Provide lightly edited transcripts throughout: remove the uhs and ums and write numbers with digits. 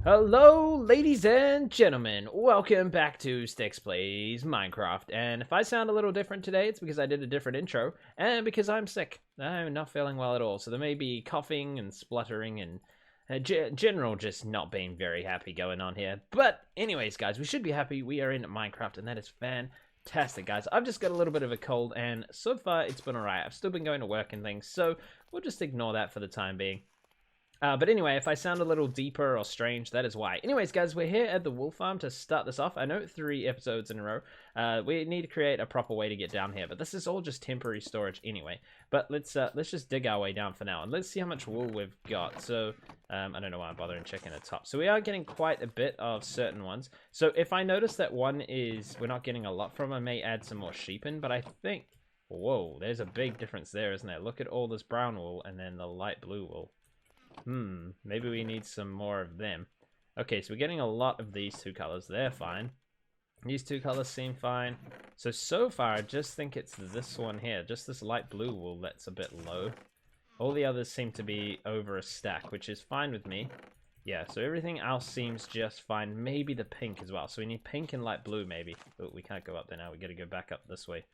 Hello, ladies and gentlemen. Welcome back to Sticks Plays Minecraft. And if I sound a little different today, it's because I did a different intro and because I'm sick. I'm not feeling well at all. So there may be coughing and spluttering and general just not being very happy going on here. But anyways, guys, we should be happy. We are in Minecraft and that is fantastic, guys. I've just got a little bit of a cold and so far it's been alright. I've still been going to work and things. So we'll just ignore that for the time being. But anyway, if I sound a little deeper or strange, that is why. Anyways, guys, we're here at the wool farm to start this off. I know 3 episodes in a row. We need to create a proper way to get down here, but this is all just temporary storage anyway. But let's just dig our way down for now, and let's see how much wool we've got. So, I don't know why I'm bothering checking the top. So we are getting quite a bit of certain ones. So if I notice that one is we're not getting a lot from, I may add some more sheep in, but I think, whoa, there's a big difference there, isn't there? Look at all this brown wool and then the light blue wool. Maybe we need some more of them. Okay, so we're getting a lot of these 2 colors. They're fine. These 2 colors seem fine. So far, I just think it's this one here. Just this light blue wool that's a bit low. All the others seem to be over a stack, which is fine with me. Yeah, so everything else seems just fine. Maybe the pink as well. So we need pink and light blue, maybe. Oh, we can't go up there now. We gotta go back up this way.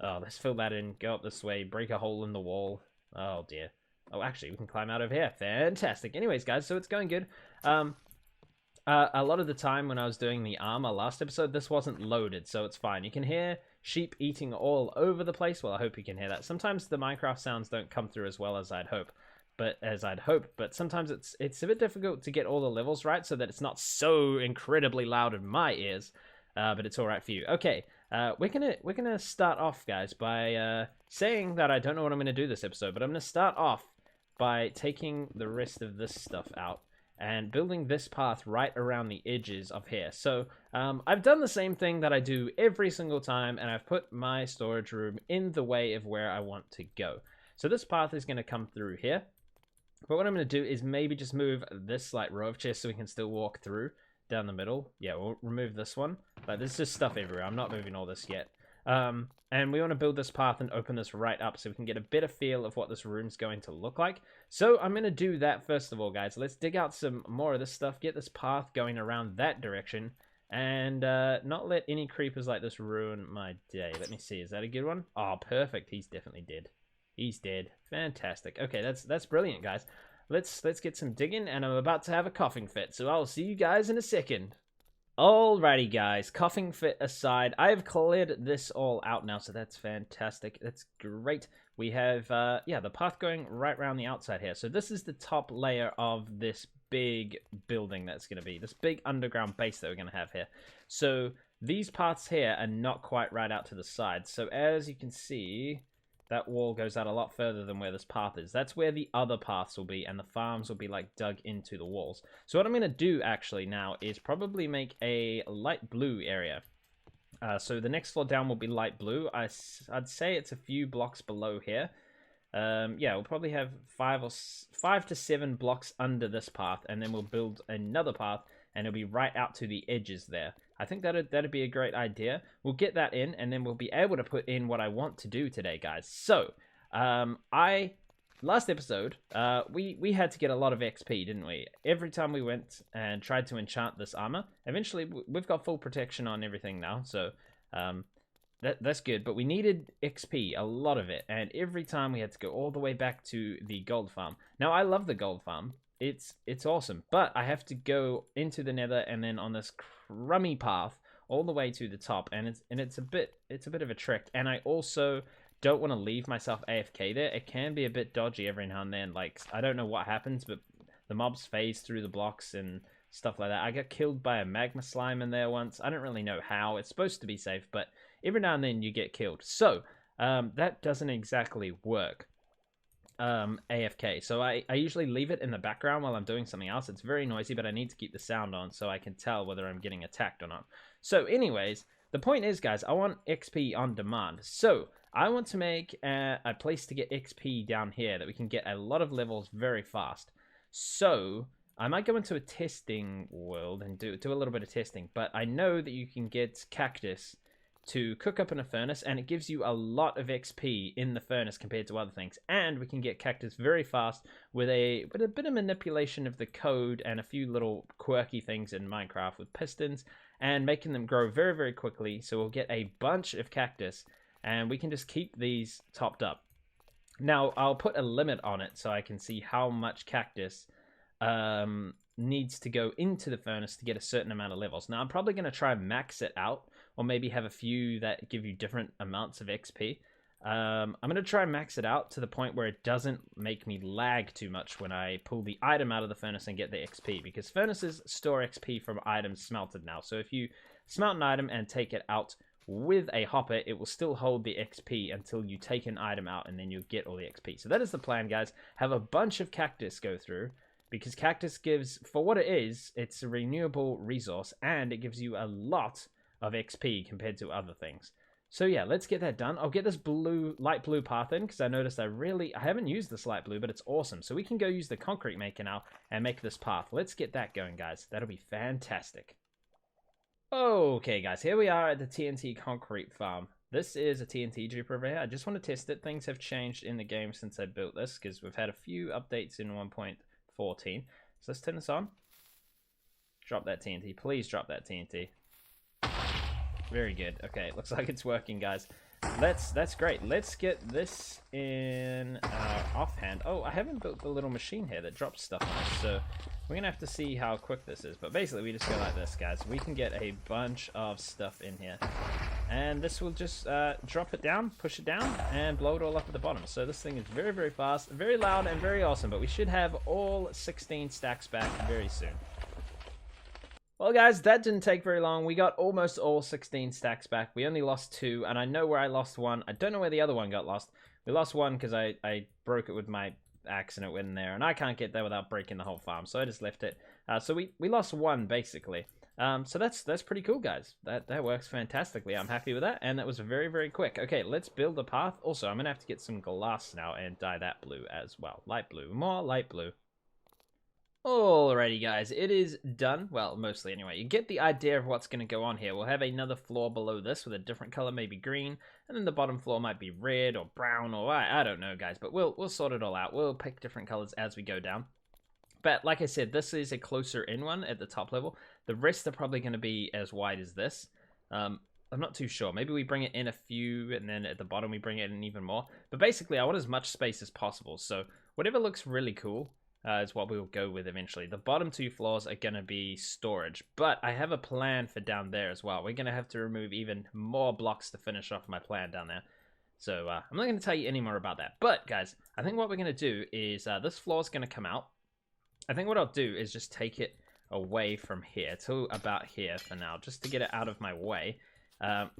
Oh, let's fill that in. Go up this way. Break a hole in the wall. Oh, dear. Oh, actually, we can climb out over here. Fantastic. Anyways, guys, so it's going good. A lot of the time when I was doing the armor last episode, this wasn't loaded, so it's fine. You can hear sheep eating all over the place. Well, I hope you can hear that. Sometimes the Minecraft sounds don't come through as well as I'd hope. But sometimes it's a bit difficult to get all the levels right so that it's not so incredibly loud in my ears. But it's all right for you. Okay, we're gonna start off, guys, by saying that I don't know what I'm gonna do this episode, but I'm gonna start off by taking the rest of this stuff out and building this path right around the edges of here. So I've done the same thing that I do every single time, and I've put my storage room in the way of where I want to go. So this path is going to come through here, but what I'm going to do is maybe just move this like row of chests so we can still walk through down the middle. Yeah, we'll remove this one, but there's just stuff everywhere. I'm not moving all this yet. And we want to build this path and open this right up so we can get a better feel of what this room's going to look like. So I'm going to do that first of all, guys. Let's dig out some more of this stuff, get this path going around that direction, and not let any creepers like this ruin my day. Let me see, is that a good one? Oh, perfect. He's definitely dead. He's dead. Fantastic. Okay, that's brilliant, guys. Let's get some digging, and I'm about to have a coughing fit, so I'll see you guys in a second. Alrighty, guys, coughing fit aside, I have cleared this all out now, so that's fantastic. That's great. We have, yeah, the path going right around the outside here. So this is the top layer of this big building that's going to be, this big underground base that we're going to have here. So these paths here are not quite right out to the side. So as you can see, that wall goes out a lot further than where this path is. That's where the other paths will be, and the farms will be like dug into the walls. So what I'm going to do actually now is probably make a light blue area. So the next floor down will be light blue. I'd say it's a few blocks below here. Yeah, we'll probably have 5 to 7 blocks under this path, and then we'll build another path, and it'll be right out to the edges there. I think that'd be a great idea. We'll get that in, and then we'll be able to put in what I want to do today, guys. So, last episode, we had to get a lot of XP, didn't we? Every time we went and tried to enchant this armor, eventually we've got full protection on everything now, so that's good. But we needed XP, a lot of it, and every time we had to go all the way back to the gold farm. Now, I love the gold farm. It's awesome, but I have to go into the nether and then on this crummy path all the way to the top, and it's a bit of a trick. And I also don't want to leave myself AFK there. It can be a bit dodgy every now and then. Like, I don't know what happens, but the mobs phase through the blocks and stuff like that. I got killed by a magma slime in there once. I don't really know how. It's supposed to be safe, but every now and then you get killed. So that doesn't exactly work. AFK. So I usually leave it in the background while I'm doing something else. It's very noisy, but I need to keep the sound on so I can tell whether I'm getting attacked or not. So anyways, the point is, guys, I want XP on demand. So I want to make a place to get XP down here that we can get a lot of levels very fast. So I might go into a testing world and do a little bit of testing, but I know that you can get cactus to cook up in a furnace, and it gives you a lot of XP in the furnace compared to other things. And we can get cactus very fast with a bit of manipulation of the code and a few little quirky things in Minecraft with pistons and making them grow very, very quickly. So we'll get a bunch of cactus and we can just keep these topped up. Now, I'll put a limit on it so I can see how much cactus needs to go into the furnace to get a certain amount of levels. Now, I'm probably going to try and max it out, or maybe have a few that give you different amounts of XP. I'm going to try and max it out to the point where it doesn't make me lag too much when I pull the item out of the furnace and get the XP, because furnaces store XP from items smelted now. So if you smelt an item and take it out with a hopper, it will still hold the XP until you take an item out, and then you'll get all the XP. So that is the plan, guys. Have a bunch of cactus go through, because cactus gives, for what it is, it's a renewable resource, and it gives you a lot of XP compared to other things. So yeah, let's get that done. I'll get this light blue path in, because I noticed I haven't used this light blue, but it's awesome. So we can go use the concrete maker now and make this path. Let's get that going, guys. That'll be fantastic. Okay, guys, here we are at the TNT concrete farm. This is a TNT dripper over here. I just want to test it. Things have changed in the game since I built this, because we've had a few updates in 1.14. So let's turn this on. Drop that TNT. Please drop that TNT. Very good. Okay, looks like it's working, guys. That's great. Let's get this in offhand. Oh, I haven't built the little machine here that drops stuff on us, so we're gonna have to see how quick this is. But basically, we just go like this, guys. We can get a bunch of stuff in here, and this will just drop it down, push it down, and blow it all up at the bottom. So this thing is very, very fast, very loud, and very awesome. But we should have all 16 stacks back very soon. Well, guys, that didn't take very long. We got almost all 16 stacks back. We only lost 2, and I know where I lost 1. I don't know where the other one got lost. We lost 1 because I broke it with my axe and it went in there, and I can't get there without breaking the whole farm, so I just left it. So we lost 1, basically. So that's pretty cool, guys. That works fantastically. I'm happy with that, and that was very, very quick. Okay, let's build a path. Also, I'm going to have to get some glass now and dye that blue as well. Light blue. More light blue. Alrighty, guys, it is done. Well, mostly anyway. You get the idea of what's going to go on here. We'll have another floor below this with a different color, maybe green, and then the bottom floor might be red or brown, or I don't know, guys, but we'll sort it all out. We'll pick different colors as we go down. But like I said, this is a closer in one at the top level. The rest are probably going to be as wide as this. I'm not too sure. Maybe we bring it in a few, and then at the bottom we bring it in even more. But basically, I want as much space as possible. So whatever looks really cool is what we will go with eventually. The bottom 2 floors are going to be storage, but I have a plan for down there as well. We're going to have to remove even more blocks to finish off my plan down there. So I'm not going to tell you any more about that. But guys, I think what we're going to do is this floor is going to come out. I think what I'll do is just take it away from here to about here for now, just to get it out of my way.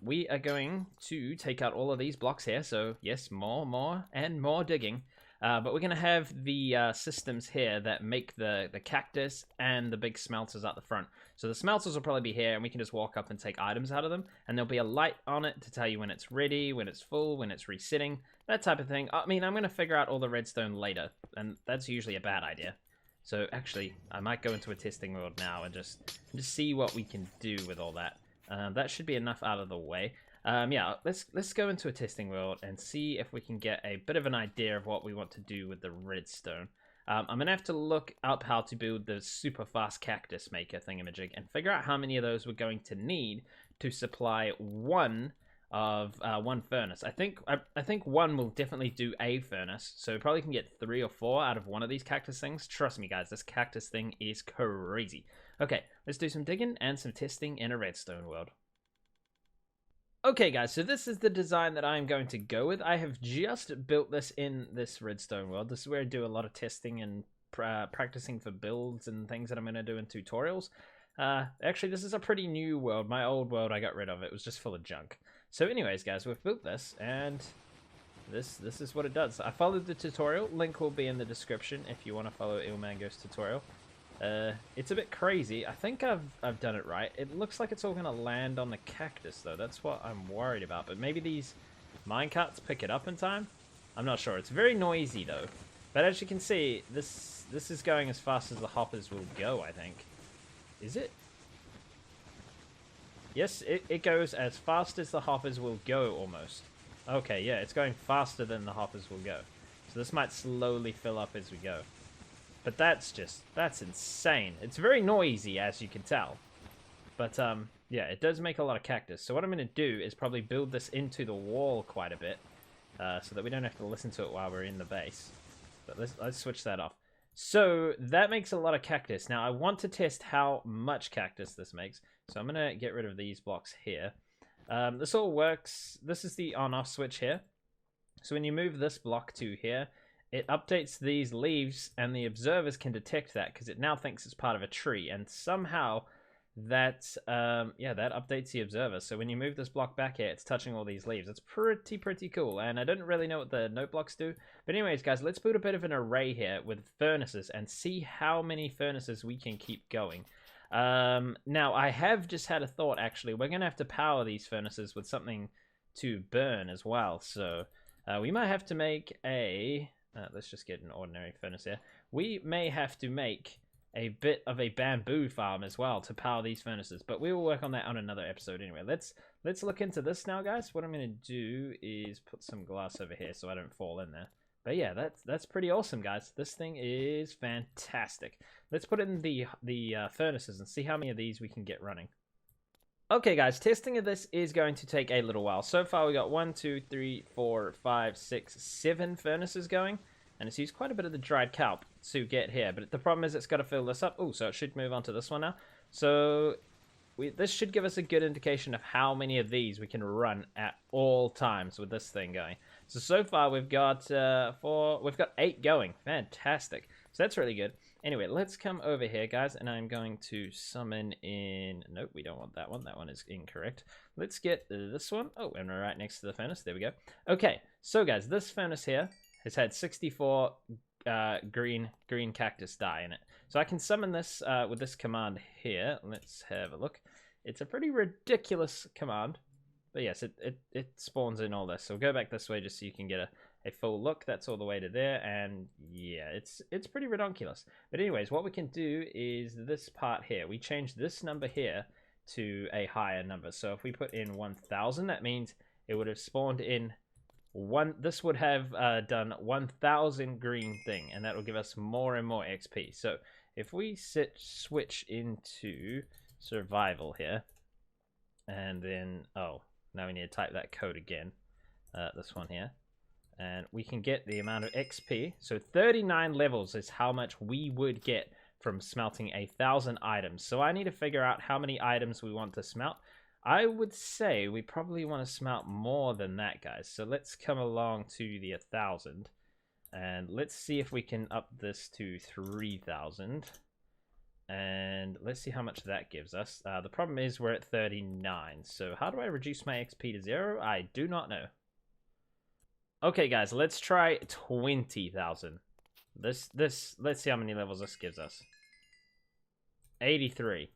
We are going to take out all of these blocks here. So yes, more, and more digging. But we're going to have the systems here that make the cactus and the big smelters at the front. So the smelters will probably be here, and we can just walk up and take items out of them. And there'll be a light on it to tell you when it's ready, when it's full, when it's resetting, that type of thing. I mean, I'm going to figure out all the redstone later, and that's usually a bad idea. So actually, I might go into a testing world now and just see what we can do with all that. That should be enough out of the way. Yeah, let's go into a testing world and see if we can get a bit of an idea of what we want to do with the redstone. I'm going to have to look up how to build the super fast cactus maker thingamajig and figure out how many of those we're going to need to supply one furnace. I think one will definitely do a furnace, so we probably can get 3 or 4 out of one of these cactus things. Trust me, guys, this cactus thing is crazy. Okay, let's do some digging and some testing in a redstone world. Okay, guys, so this is the design that I'm going to go with. I have just built this in this redstone world. This is where I do a lot of testing and practicing for builds and things that I'm going to do in tutorials. Actually, this is a pretty new world. My old world I got rid of. It was just full of junk. So anyways, guys, we've built this, and this is what it does. I followed the tutorial. Link will be in the description if you want to follow Ilmango's tutorial. It's a bit crazy. I think I've done it right. It looks like it's all going to land on the cactus, though. That's what I'm worried about. But maybe these minecarts pick it up in time? I'm not sure. It's very noisy, though. But as you can see, this is going as fast as the hoppers will go, I think. Is it? Yes, it goes as fast as the hoppers will go, almost. Okay, yeah, it's going faster than the hoppers will go. So this might slowly fill up as we go. But that's insane. It's very noisy, as you can tell. But, yeah, it does make a lot of cactus. So what I'm going to do is probably build this into the wall quite a bit. So that we don't have to listen to it while we're in the base. But let's switch that off. So that makes a lot of cactus. Now I want to test how much cactus this makes. So I'm going to get rid of these blocks here. This all works. This is the on-off switch here. So when you move this block to here, it updates these leaves, and the observers can detect that because it now thinks it's part of a tree. And somehow that that updates the observer. So when you move this block back here, it's touching all these leaves. It's pretty cool. And I don't really know what the note blocks do. But anyways, guys, let's build a bit of an array here with furnaces and see how many furnaces we can keep going. Now, I have just had a thought, actually. We're going to have to power these furnaces with something to burn as well. So we might have to make a... let's just get an ordinary furnace here. We may have to make a bit of a bamboo farm as well to power these furnaces. But we will work on that on another episode anyway. Let's look into this now, guys. What I'm going to do is put some glass over here so I don't fall in there. But yeah, that's pretty awesome, guys. This thing is fantastic. Let's put in the furnaces and see how many of these we can get running. Okay, guys, testing of this is going to take a little while. So far, we got 1, 2, 3, 4, 5, 6, 7 furnaces going. And it's used quite a bit of the dried kelp to get here. But the problem is it's got to fill this up. Oh, so it should move on to this one now. So this should give us a good indication of how many of these we can run at all times with this thing going. So far we've got 8 going. Fantastic. So that's really good. Anyway, let's come over here, guys, and I'm going to summon in... Nope, we don't want that one. That one is incorrect. Let's get this one. Oh, and we're right next to the furnace. There we go. Okay, so, guys, this furnace here has had 64 green cactus dye in it. So I can summon this with this command here. Let's have a look. It's a pretty ridiculous command. But yes, it spawns in all this. So we'll go back this way just so you can get a full look. That's all the way to there. And yeah, it's pretty ridiculous. But anyways, what we can do is this part here. We change this number here to a higher number. So if we put in 1000, that means it would have spawned in this would have done 1000 green thing, and that will give us more and more XP. So if we switch into survival here, and then now we need to type that code again, this one here, and we can get the amount of XP. So 39 levels is how much we would get from smelting 1000 items. So I need to figure out how many items we want to smelt. I would say we probably want to smelt more than that, guys. So let's come along to the 1000. And let's see if we can up this to 3000. And let's see how much that gives us. The problem is we're at 39. So how do I reduce my XP to 0? I do not know. Okay, guys, let's try 20,000. Let's see how many levels this gives us. 83.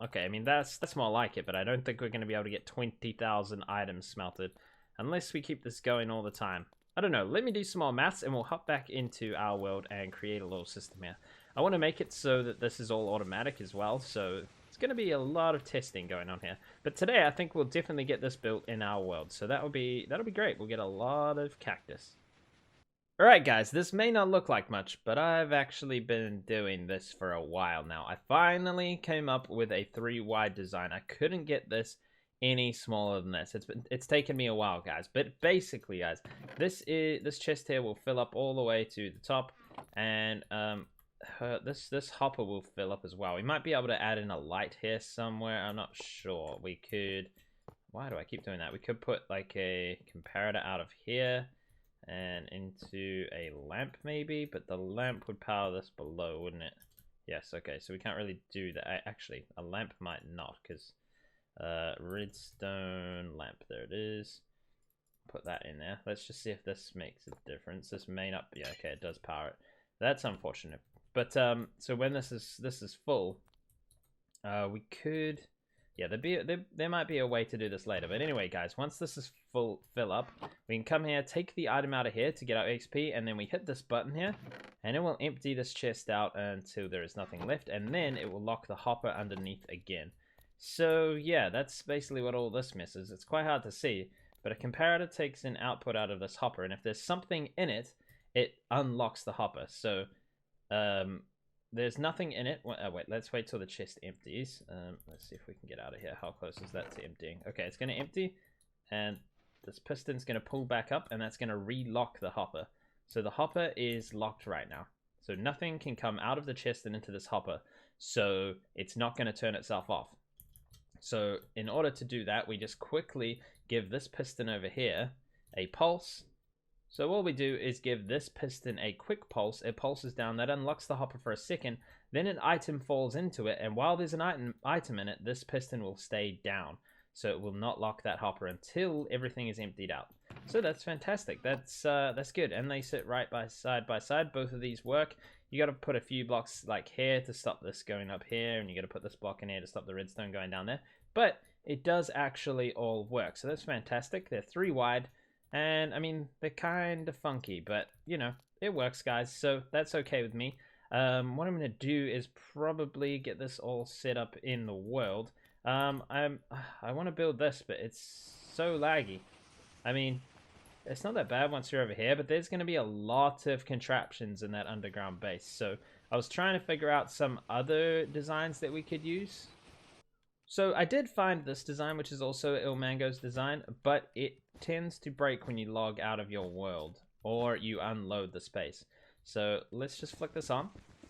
Okay, I mean, that's more like it, but I don't think we're going to be able to get 20,000 items smelted unless we keep this going all the time. I don't know. Let me do some more maths, and we'll hop back into our world and create a little system here. I want to make it so that this is all automatic as well, so it's going to be a lot of testing going on here. But today, I think we'll definitely get this built in our world, so that'll be great. We'll get a lot of cactus. Alright guys, this may not look like much, but I've actually been doing this for a while now. I finally came up with a 3-wide design. I couldn't get this any smaller than this. It's taken me a while, guys. But basically, guys, this chest here will fill up all the way to the top, and this hopper will fill up as well. We might be able to add in a light here somewhere. I'm not sure. We could... Why do I keep doing that? We could put like a comparator out of here and into a lamp maybe, but the lamp would power this below, wouldn't it? Yes, okay, so we can't really do that. Actually, a lamp might not, because redstone lamp, there it is. Put that in there. Let's just see if this makes a difference. This may not be, okay, it does power it. That's unfortunate. But so when this is full, we could... Yeah, there might be a way to do this later. But anyway, guys, once this is fill up, we can come here, take the item out of here to get our XP, and then we hit this button here, and it will empty this chest out until there is nothing left, and then it will lock the hopper underneath again. So yeah, that's basically what all this misses. It's quite hard to see, but a comparator takes an output out of this hopper, and if there's something in it, it unlocks the hopper. So um, there's nothing in it. Wait, let's wait till the chest empties. Let's see if we can get out of here. How close is that to emptying? Okay, it's going to empty, and this piston's going to pull back up, and that's going to relock the hopper. So the hopper is locked right now. So nothing can come out of the chest and into this hopper. So it's not going to turn itself off. So in order to do that, we just quickly give this piston over here a pulse. So all we do is give this piston a quick pulse. It pulses down, that unlocks the hopper for a second, then an item falls into it, and while there's an item in it, this piston will stay down. So it will not lock that hopper until everything is emptied out. So that's fantastic. That's good. And they sit right by side, both of these work. You got to put a few blocks like here to stop this going up here, and you got to put this block in here to stop the redstone going down there. But it does actually all work. So that's fantastic. They're 3 wide. And, I mean, they're kind of funky, but, you know, it works, guys. So that's okay with me. What I'm going to do is probably get this all set up in the world. I want to build this, but it's so laggy. I mean, it's not that bad once you're over here, but there's going to be a lot of contraptions in that underground base. So I was trying to figure out some other designs that we could use. So I did find this design, which is also Ilmango's design, but it tends to break when you log out of your world or you unload the space. So let's just flick this on.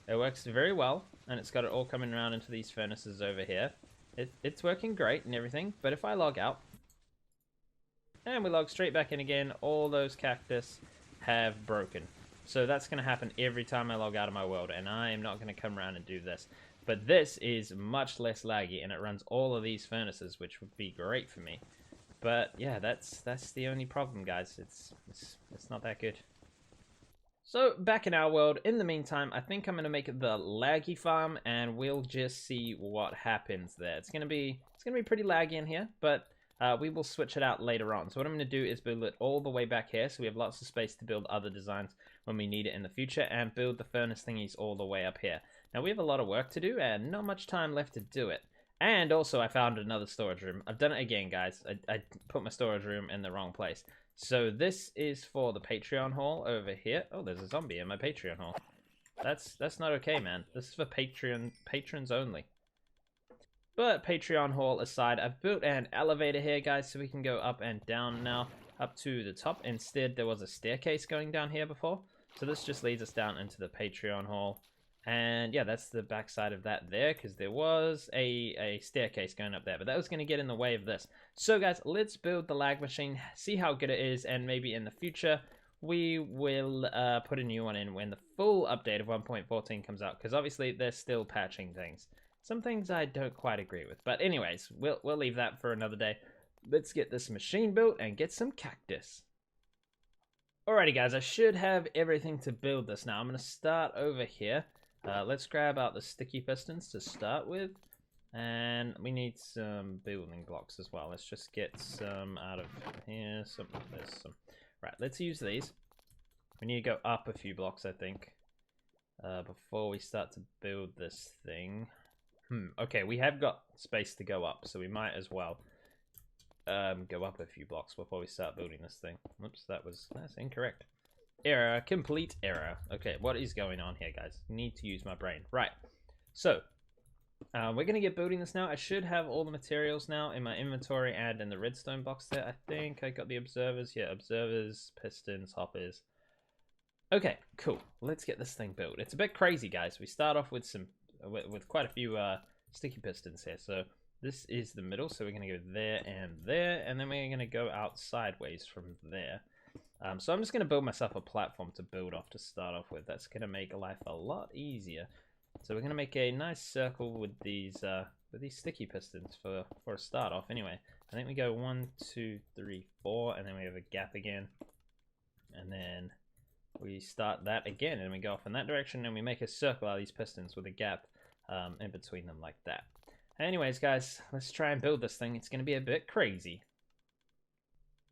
It works very well, and it's got it all coming around into these furnaces over here. It's working great and everything, but if I log out, and we log straight back in again, all those cactus have broken. So that's going to happen every time I log out of my world, and I am not going to come around and do this. But this is much less laggy, and it runs all of these furnaces, which would be great for me. But yeah, that's the only problem, guys. It's not that good. So back in our world, in the meantime, I think I'm gonna make the laggy farm, and we'll just see what happens there. It's gonna be pretty laggy in here, but we will switch it out later on. So what I'm going to do is build it all the way back here, so we have lots of space to build other designs when we need it in the future, and build the furnace thingies all the way up here. Now we have a lot of work to do, and not much time left to do it. And also I found another storage room. I've done it again, guys. I put my storage room in the wrong place. So this is for the Patreon hall over here. Oh, there's a zombie in my Patreon hall. That's not okay, man. This is for patrons only. But Patreon haul aside, I've built an elevator here, guys, so we can go up and down now, up to the top. Instead, there was a staircase going down here before, so this just leads us down into the Patreon hall. And yeah, that's the backside of that there, because there was a staircase going up there, but that was going to get in the way of this. So guys, let's build the lag machine, see how good it is, and maybe in the future we will put a new one in when the full update of 1.14 comes out, because obviously they're still patching things. Some things I don't quite agree with. But anyways, we'll leave that for another day. Let's get this machine built and get some cactus. Alrighty guys, I should have everything to build this now. I'm going to start over here. Let's grab out the sticky pistons to start with. And we need some building blocks as well. Let's just get some out of here. There's some. Right, let's use these. We need to go up a few blocks, I think, before we start to build this thing. Okay, we have got space to go up, so we might as well go up a few blocks before we start building this thing. Whoops, that's incorrect. Error, complete error. Okay, what is going on here, guys? Need to use my brain. Right, so we're going to get building this now. I should have all the materials now in my inventory and in the redstone box there. I think I got the observers. Yeah, observers, pistons, hoppers. Okay, cool. Let's get this thing built. It's a bit crazy, guys. We start off with with quite a few sticky pistons here. So this is the middle, so we're going to go there, and then we're going to go out sideways from there. So I'm just going to build myself a platform to build off to start off with. That's going to make life a lot easier. So we're going to make a nice circle with these sticky pistons for a start off. Anyway, I think we go 1, 2, 3, 4, and then we have a gap again, and then we start that again, and we go off in that direction, and we make a circle out of these pistons with a gap in between them like that. Anyways, guys, let's try and build this thing. It's going to be a bit crazy.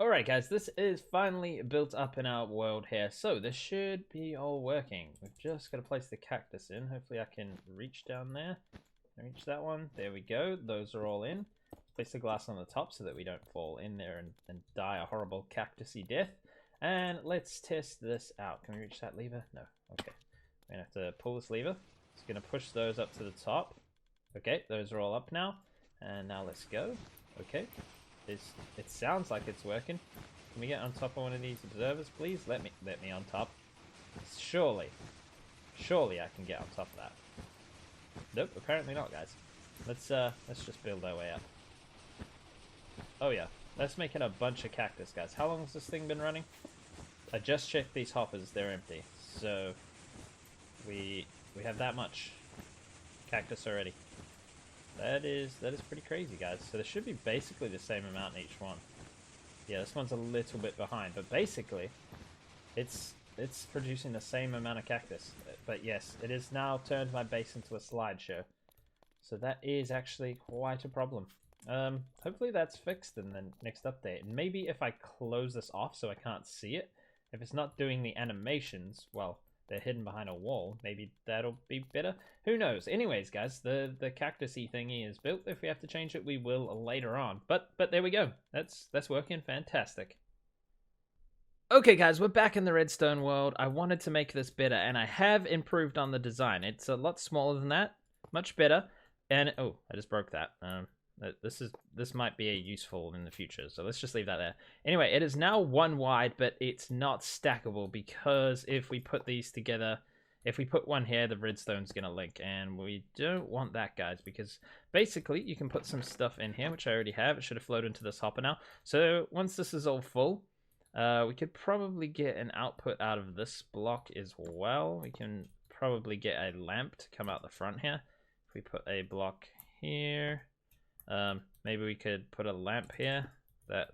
Alright, guys, this is finally built up in our world here, so this should be all working. We've just got to place the cactus in. Hopefully I can reach down there. reach that one. There we go. Those are all in. Place the glass on the top so that we don't fall in there and die a horrible cactusy death. And let's test this out. Can we reach that lever? No. Okay. We're going to have to pull this lever. It's going to push those up to the top. Okay, those are all up now. And now let's go. Okay. It sounds like it's working. Can we get on top of one of these observers, please? Let me on top. Surely I can get on top of that. Nope, apparently not, guys. Let's just build our way up. Oh yeah, let's make it a bunch of cactus, guys. How long has this thing been running? I just checked these hoppers; they're empty. So we have that much cactus already. That is pretty crazy, guys. So there should be basically the same amount in each one. Yeah, this one's a little bit behind, but basically, it's producing the same amount of cactus. But yes, it has now turned my base into a slideshow. So that is actually quite a problem. Hopefully that's fixed in the next update. And maybe if I close this off so I can't see it, if it's not doing the animations, well, they're hidden behind a wall, maybe that'll be better. Who knows? Anyways, guys, the cactusy thingy is built. If we have to change it, we will later on. But there we go. That's working fantastic. Okay, guys, we're back in the redstone world. I wanted to make this better, and I have improved on the design. It's a lot smaller than that, much better. And oh, I just broke that. This might be useful in the future, so let's just leave that there. Anyway, it is now 1 wide, but it's not stackable because if we put these together, if we put one here, the redstone's gonna link, and we don't want that, guys, because basically you can put some stuff in here, which I already have. It should have flowed into this hopper now. So once this is all full, we could probably get an output out of this block as well. We can probably get a lamp to come out the front here. If we put a block here, maybe we could put a lamp here. Oh,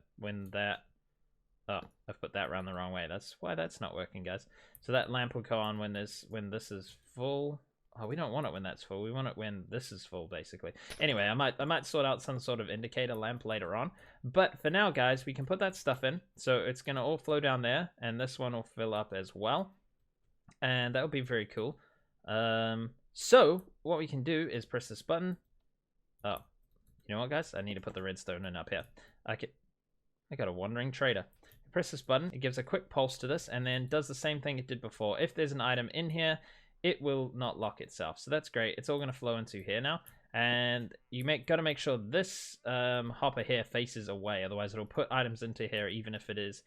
I've put that around the wrong way. That's why that's not working, guys. So that lamp will go on when this is full. Oh, we don't want it when that's full. We want it when this is full, basically. Anyway, I might sort out some sort of indicator lamp later on. But for now, guys, we can put that stuff in. So it's going to all flow down there, and this one will fill up as well. And that would be very cool. So what we can do is press this button. Oh, you know what, guys? I need to put the redstone in up here. I got a wandering trader. Press this button. It gives a quick pulse to this, and then does the same thing it did before. If there's an item in here, it will not lock itself. So that's great. It's all going to flow into here now. And you got to make sure this hopper here faces away. Otherwise, it'll put items into here, even if this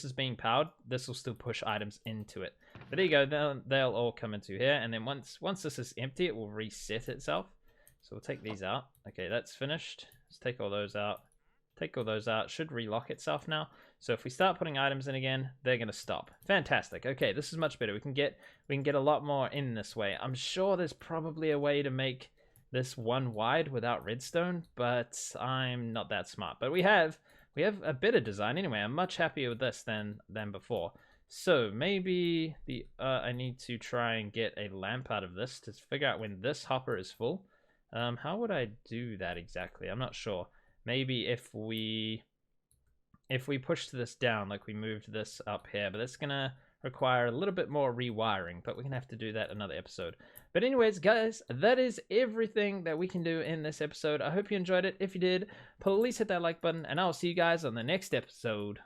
is being powered, this will still push items into it. But there you go. They'll all come into here. And then once this is empty, it will reset itself. So we'll take these out. Okay, that's finished. Let's take all those out. Take all those out. Should relock itself now. So if we start putting items in again, they're going to stop. Fantastic. Okay, this is much better. We can get a lot more in this way. I'm sure there's probably a way to make this 1 wide without redstone, but I'm not that smart. But we have a better design anyway. I'm much happier with this than before. So maybe I need to try and get a lamp out of this to figure out when this hopper is full. How would I do that exactly? I'm not sure. Maybe if we push this down, like we moved this up here, but that's gonna require a little bit more rewiring, but we're gonna have to do that another episode. But anyways, guys, that is everything that we can do in this episode. I hope you enjoyed it. If you did, please hit that like button, and I'll see you guys on the next episode.